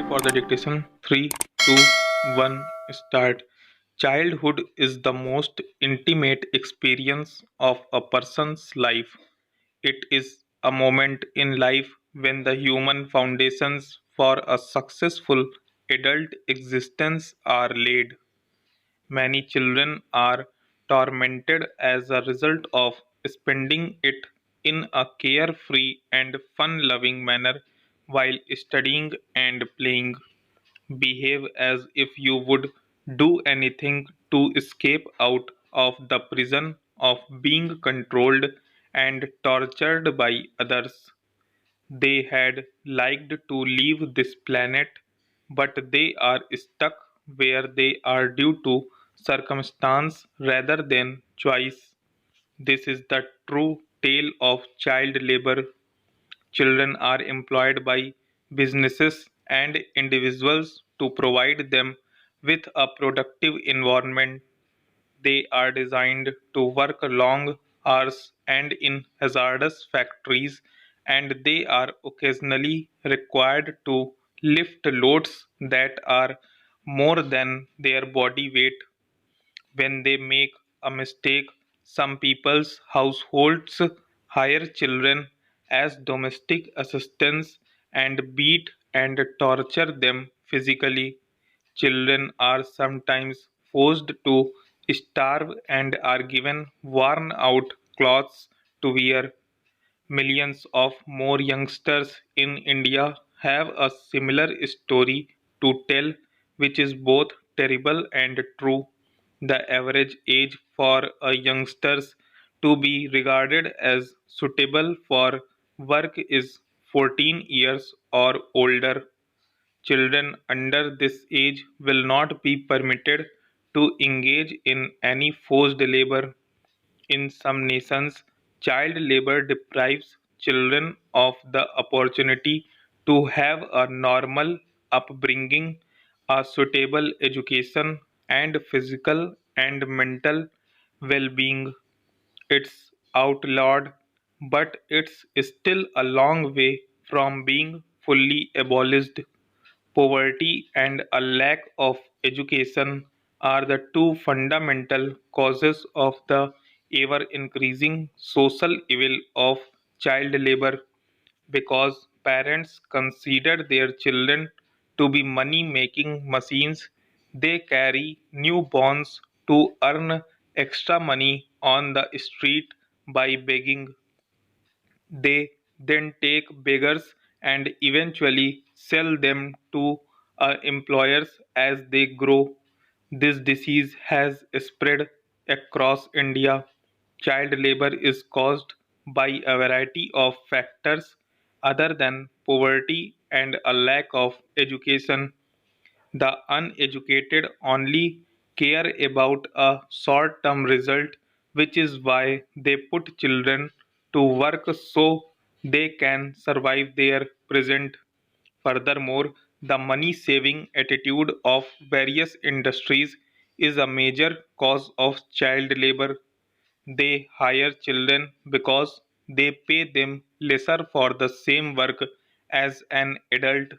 for the dictation. 3, 2, 1, start. Childhood is the most intimate experience of a person's life. It is a moment in life when the human foundations for a successful adult existence are laid. Many children are tormented as a result of spending it in a carefree and fun loving manner while studying and playing. Behave as if you would do anything to escape out of the prison of being controlled and tortured by others. They had liked to leave this planet, but they are stuck where they are due to circumstance rather than choice. This is the true tale of child labor. Children are employed by businesses and individuals to provide them with a productive environment. They are designed to work long hours and in hazardous factories, and they are occasionally required to lift loads that are more than their body weight. When they make a mistake, some people's households hire children as domestic assistants and beat and torture them physically. Children are sometimes forced to starve and are given worn out clothes to wear. Millions of more youngsters in India have a similar story to tell, which is both terrible and true. The average age for a youngsters to be regarded as suitable for work is 14 years or older. Children under this age will not be permitted to engage in any forced labor. In some nations, child labor deprives children of the opportunity to have a normal upbringing, a suitable education, and physical and mental well being. It's outlawed, but it's still a long way from being fully abolished. Poverty and a lack of education are the two fundamental causes of the ever increasing social evil of child labor. Because parents consider their children to be money making machines, they carry newborns to earn extra money on the street by begging. They then take beggars and eventually sell them to employers as they grow. This disease has spread across India. Child labor is caused by a variety of factors other than poverty and a lack of education. The uneducated only care about a short term result, which is why they put children to work so they can survive their present. Furthermore, the money saving attitude of various industries is a major cause of child labor. They hire children because they pay them lesser for the same work as an adult.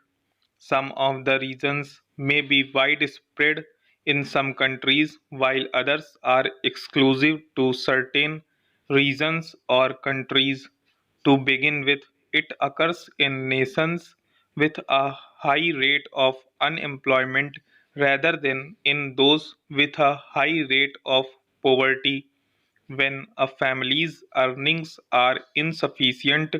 Some of the reasons may be widespread in some countries, while others are exclusive to certain regions or countries. To begin with, it occurs in nations with a high rate of unemployment rather than in those with a high rate of poverty. When a family's earnings are insufficient,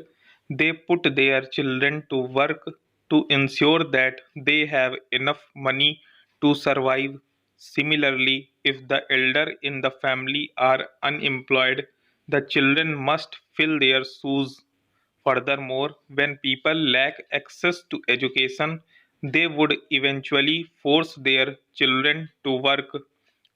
they put their children to work to ensure that they have enough money to survive. Similarly, if the elder in the family are unemployed, the children must fill their shoes. Furthermore, when people lack access to education, they would eventually force their children to work.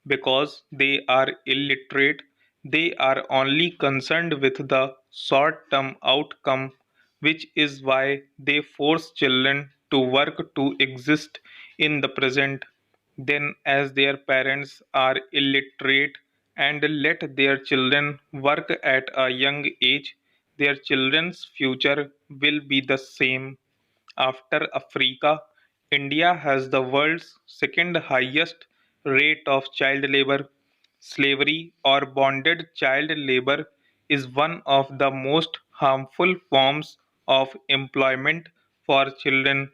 Because they are illiterate, they are only concerned with the short term outcome, which is why they force children to work to exist in the present. Then, as their parents are illiterate and let their children work at a young age, their children's future will be the same. After Africa, India has the world's second highest rate of child labor. Slavery or bonded child labor is one of the most harmful forms of employment for children.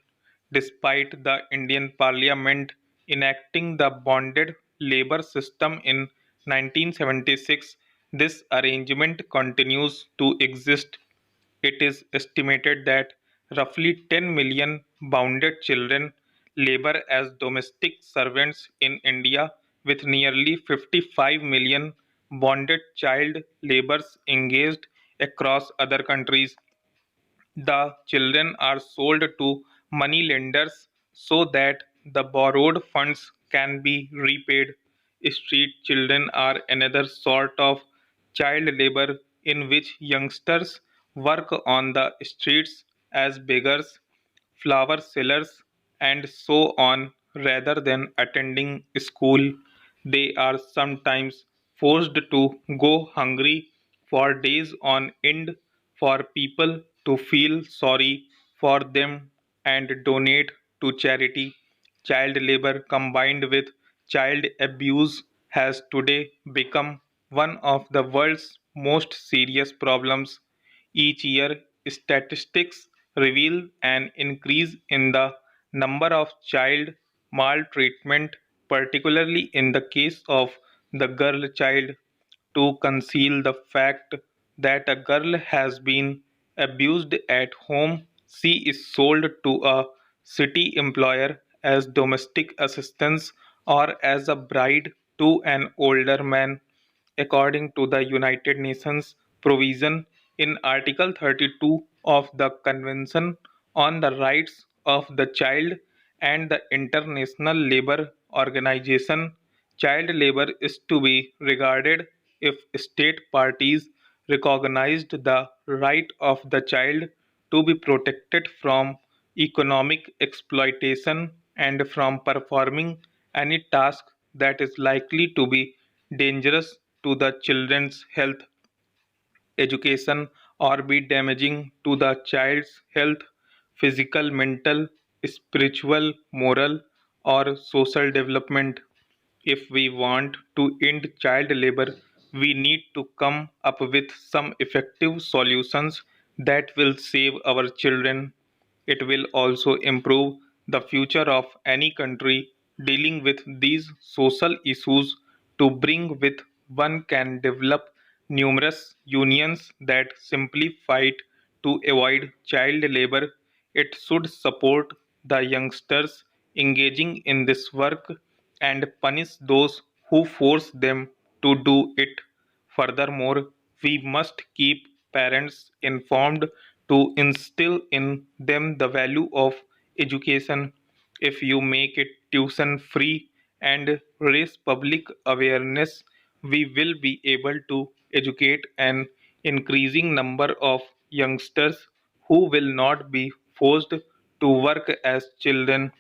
Despite the Indian Parliament enacting the bonded labor system in 1976, this arrangement continues to exist. It is estimated that roughly 10 million bonded children labor as domestic servants in India, with nearly 55 million bonded child laborers engaged across other countries. The children are sold to money lenders so that the borrowed funds can be repaid. Street children are another sort of child labor in which youngsters work on the streets as beggars, flower sellers, and so on rather than attending school. They are sometimes forced to go hungry for days on end for people to feel sorry for them and donate to charity. Child labor combined with child abuse has today become one of the world's most serious problems. Each year, statistics reveal an increase in the number of child maltreatment, particularly in the case of the girl child. To conceal the fact that a girl has been abused at home, she is sold to a city employer as domestic assistance or as a bride to an older man. According to the United Nations provision in Article 32 of the Convention on the Rights of the Child and the International Labour Organization, child labor is to be regarded if state parties recognized the right of the child to be protected from economic exploitation and from performing any task that is likely to be dangerous to the children's health, education, or be damaging to the child's health, physical, mental, spiritual, moral, or social development. If we want to end child labor, we need to come up with some effective solutions that will save our children. It will also improve the future of any country dealing with these social issues. To bring with, one can develop numerous unions that simply fight to avoid child labor. It should support the youngsters engaging in this work and punish those who force them to do it. Furthermore, we must keep parents informed to instill in them the value of education. If you make it tuition free and raise public awareness, we will be able to educate an increasing number of youngsters who will not be forced to work as children.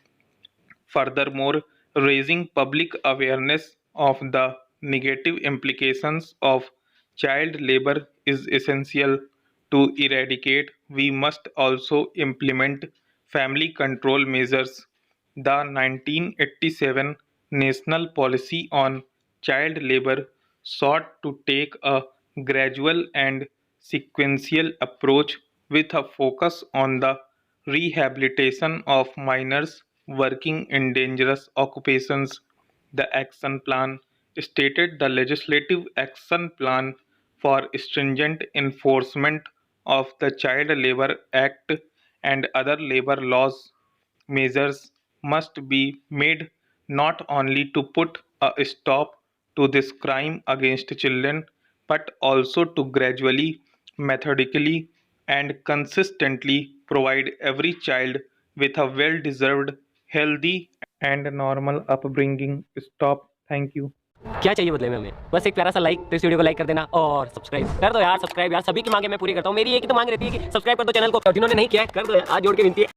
Furthermore, raising public awareness of the negative implications of child labor is essential. To eradicate, we must also implement family control measures. The 1987 National Policy on Child Labor sought to take a gradual and sequential approach with a focus on the rehabilitation of minors working in dangerous occupations. The action plan stated the legislative action plan for stringent enforcement of the Child Labor Act and other labor laws measures must be made not only to put a stop to this crime against children but also to gradually, methodically, and consistently provide every child with a well deserved, healthy, and normal upbringing. Stop. Thank you. क्या चाहिए बदले में हमें? बस एक प्यारा सा like, तो इस वीडियो को लाइक कर देना और सब्सक्राइब कर दो यार। सब्सक्राइब यार, सभी की मांगे मैं पूरी करता हूँ। मेरी एक ही तो मांग रहती है कि सब्सक्राइब कर दो चैनल को, और जिन्होंने नहीं किया है कर दो यार, हाथ जोड़ के विनती है।